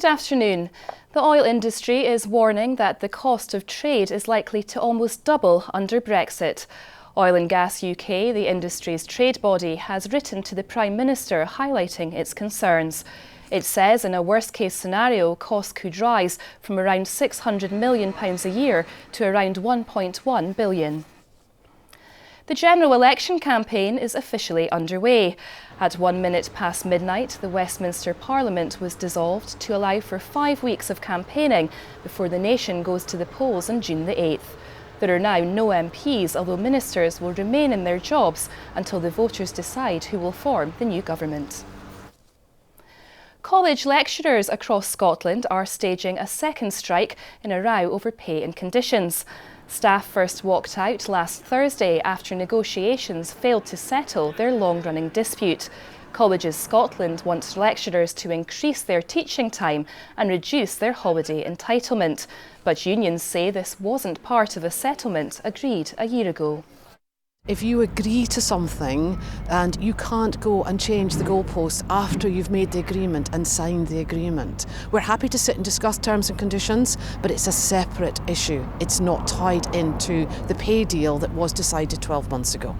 Good afternoon. The oil industry is warning that the cost of trade is likely to almost double under Brexit. Oil and Gas UK, the industry's trade body, has written to the Prime Minister highlighting its concerns. It says in a worst-case scenario, costs could rise from around £600 million a year to around £1.1 billion. The general election campaign is officially underway. At 1 minute past midnight, the Westminster Parliament was dissolved to allow for 5 weeks of campaigning before the nation goes to the polls on June the 8th. There are now no MPs, although ministers will remain in their jobs until the voters decide who will form the new government. College lecturers across Scotland are staging a second strike in a row over pay and conditions. Staff first walked out last Thursday after negotiations failed to settle their long-running dispute. Colleges Scotland want lecturers to increase their teaching time and reduce their holiday entitlement. But unions say this wasn't part of a settlement agreed a year ago. If you agree to something and you can't go and change the goalposts after you've made the agreement and signed the agreement, we're happy to sit and discuss terms and conditions, but it's a separate issue. It's not tied into the pay deal that was decided 12 months ago.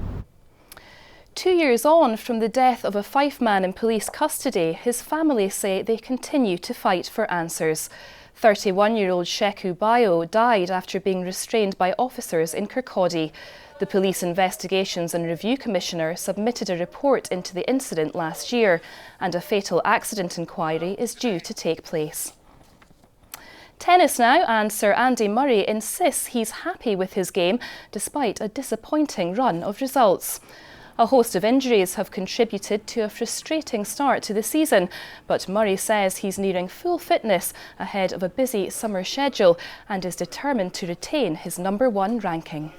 2 years on from the death of a Fife man in police custody, his family say they continue to fight for answers. 31-year-old Sheku Bayo died after being restrained by officers in Kirkcaldy. The Police Investigations and Review Commissioner submitted a report into the incident last year, and a fatal accident inquiry is due to take place. Tennis now, and Sir Andy Murray insists he's happy with his game despite a disappointing run of results. A host of injuries have contributed to a frustrating start to the season, but Murray says he's nearing full fitness ahead of a busy summer schedule and is determined to retain his #1 ranking.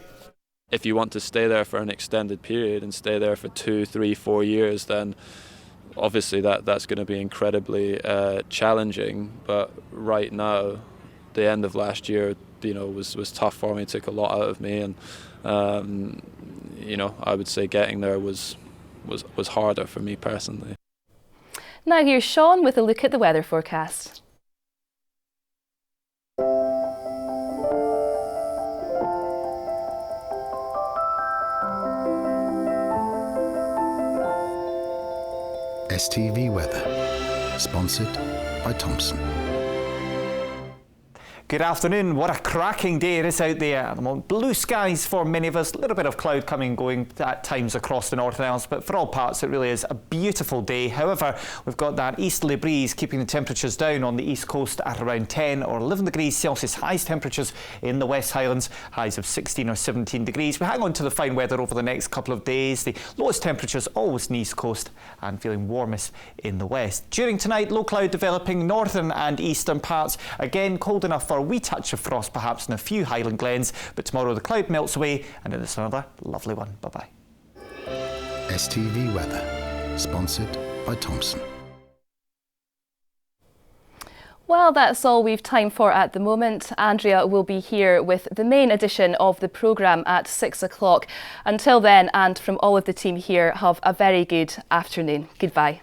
If you want to stay there for an extended period and stay there for 2, 3, 4 years, then obviously that's going to be incredibly challenging. But right now, the end of last year, was tough for me. It took a lot out of me, and I would say getting there was harder for me personally. Now here's Sean with a look at the weather forecast. STV Weather, sponsored by Thompson. Good afternoon. What a cracking day it is out there at the moment. Blue skies for many of us, a little bit of cloud coming and going at times across the Northern Isles, but for all parts it really is a beautiful day. However, we've got that easterly breeze keeping the temperatures down on the east coast at around 10 or 11 degrees Celsius. Highest temperatures in the West Highlands, highs of 16 or 17 degrees. We hang on to the fine weather over the next couple of days. The lowest temperatures always in the east coast and feeling warmest in the west. During tonight, low cloud developing northern and eastern parts. Again, cold enough for a wee touch of frost perhaps in a few Highland glens, but tomorrow the cloud melts away and it's another lovely one. Bye-bye. STV Weather, sponsored by Thompson. Well, that's all we've time for at the moment. Andrea will be here with the main edition of the programme at 6 o'clock. Until then, and from all of the team here, have a very good afternoon. Goodbye.